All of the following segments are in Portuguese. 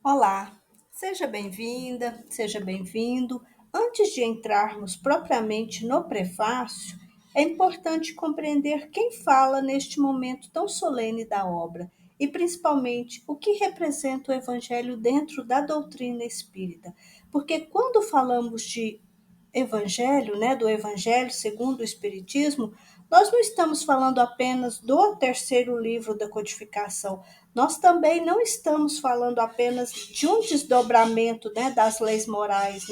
Olá, seja bem-vinda, seja bem-vindo. Antes de entrarmos propriamente no prefácio, é importante compreender quem fala neste momento tão solene da obra e, principalmente, o que representa o Evangelho dentro da doutrina espírita. Porque quando falamos de Evangelho, do Evangelho segundo o Espiritismo, nós não estamos falando apenas do terceiro livro da codificação, nós também não estamos falando apenas de um desdobramento, das leis morais,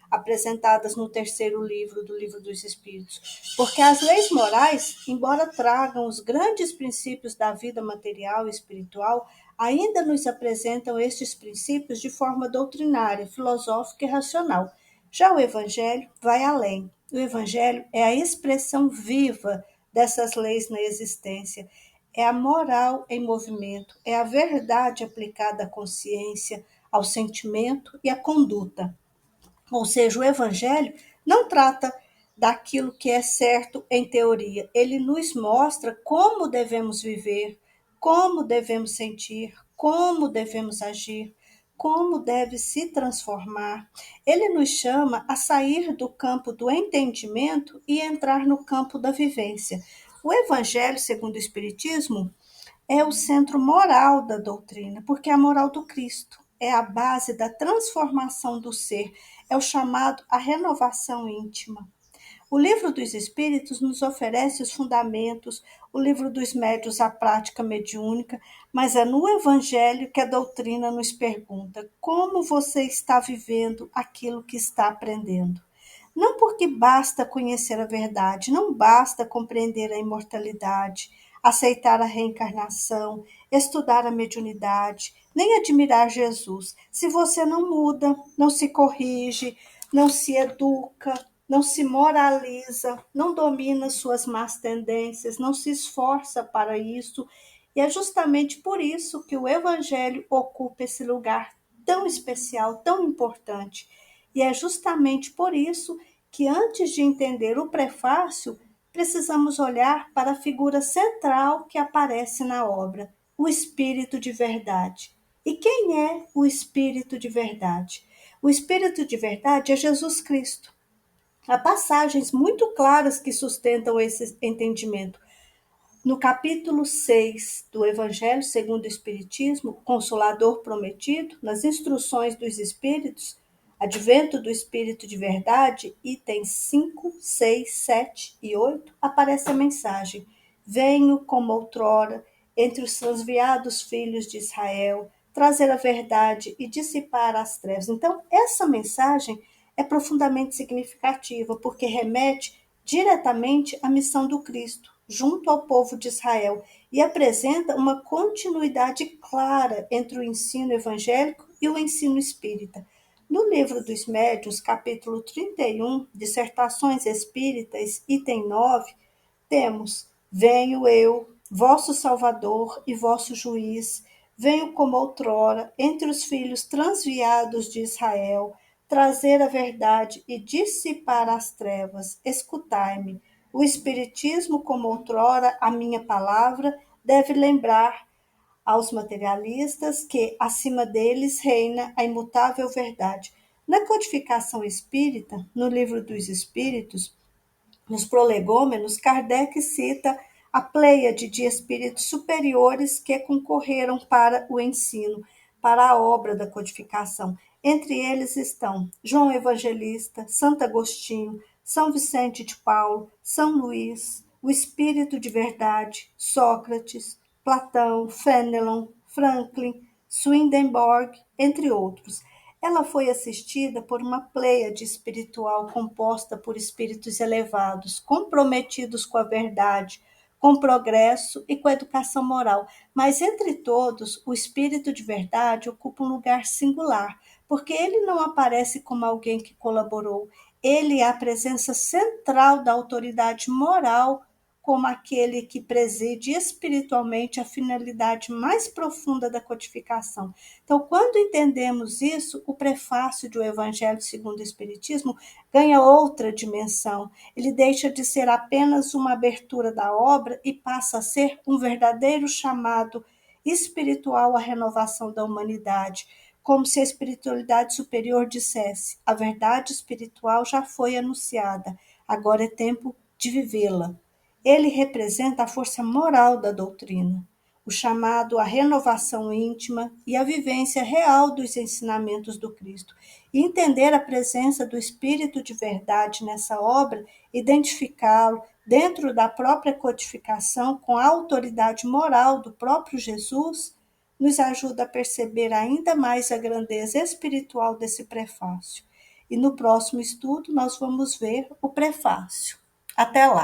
apresentadas no terceiro livro do Livro dos Espíritos. Porque as leis morais, embora tragam os grandes princípios da vida material e espiritual, ainda nos apresentam estes princípios de forma doutrinária, filosófica e racional. Já o Evangelho vai além. O Evangelho é a expressão viva dessas leis na existência. É a moral em movimento, é a verdade aplicada à consciência, ao sentimento e à conduta. Ou seja, o Evangelho não trata daquilo que é certo em teoria, ele nos mostra como devemos viver, como devemos sentir, como devemos agir, como deve se transformar. Ele nos chama a sair do campo do entendimento e entrar no campo da vivência. O Evangelho, segundo o Espiritismo, é o centro moral da doutrina, porque é a moral do Cristo, é a base da transformação do ser, é o chamado à renovação íntima. O livro dos Espíritos nos oferece os fundamentos, o livro dos médiuns a prática mediúnica, mas é no Evangelho que a doutrina nos pergunta como você está vivendo aquilo que está aprendendo. Não porque basta conhecer a verdade, não basta compreender a imortalidade, aceitar a reencarnação, estudar a mediunidade, nem admirar Jesus. Se você não muda, não se corrige, não se educa, não se moraliza, não domina suas más tendências, não se esforça para isso. E é justamente por isso que o Evangelho ocupa esse lugar tão especial, tão importante. E é justamente por isso que, antes de entender o prefácio, precisamos olhar para a figura central que aparece na obra, o Espírito de Verdade. E quem é o Espírito de Verdade? O Espírito de Verdade é Jesus Cristo. Há passagens muito claras que sustentam esse entendimento. No capítulo 6 do Evangelho segundo o Espiritismo, Consolador Prometido, nas instruções dos Espíritos, Advento do Espírito de Verdade, itens 5, 6, 7 e 8, aparece a mensagem: Venho como outrora, entre os transviados filhos de Israel, trazer a verdade e dissipar as trevas. Então, essa mensagem é profundamente significativa, porque remete diretamente à missão do Cristo, junto ao povo de Israel, e apresenta uma continuidade clara entre o ensino evangélico e o ensino espírita. No livro dos Médiuns, capítulo 31, Dissertações Espíritas, item 9, temos: Venho eu, vosso Salvador e vosso Juiz, venho como outrora, entre os filhos transviados de Israel, trazer a verdade e dissipar as trevas. Escutai-me. O Espiritismo, como outrora a minha palavra, deve lembrar aos materialistas que, acima deles, reina a imutável verdade. Na codificação espírita, no Livro dos Espíritos, nos prolegômenos, Kardec cita a pleiade de espíritos superiores que concorreram para o ensino, para a obra da codificação. Entre eles estão João Evangelista, Santo Agostinho, São Vicente de Paulo, São Luís, o Espírito de Verdade, Sócrates, Platão, Fenelon, Franklin, Swedenborg, entre outros. Ela foi assistida por uma pleiade espiritual composta por espíritos elevados, comprometidos com a verdade, com o progresso e com a educação moral. Mas entre todos, o espírito de verdade ocupa um lugar singular, porque ele não aparece como alguém que colaborou, ele é a presença central da autoridade moral, como aquele que preside espiritualmente a finalidade mais profunda da codificação. Então, quando entendemos isso, o prefácio do Evangelho segundo o Espiritismo ganha outra dimensão. Ele deixa de ser apenas uma abertura da obra e passa a ser um verdadeiro chamado espiritual à renovação da humanidade, como se a espiritualidade superior dissesse: a verdade espiritual já foi anunciada, agora é tempo de vivê-la. Ele representa a força moral da doutrina, o chamado à renovação íntima e a vivência real dos ensinamentos do Cristo. E entender a presença do Espírito de verdade nessa obra, identificá-lo dentro da própria codificação com a autoridade moral do próprio Jesus, nos ajuda a perceber ainda mais a grandeza espiritual desse prefácio. E no próximo estudo nós vamos ver o prefácio. Até lá!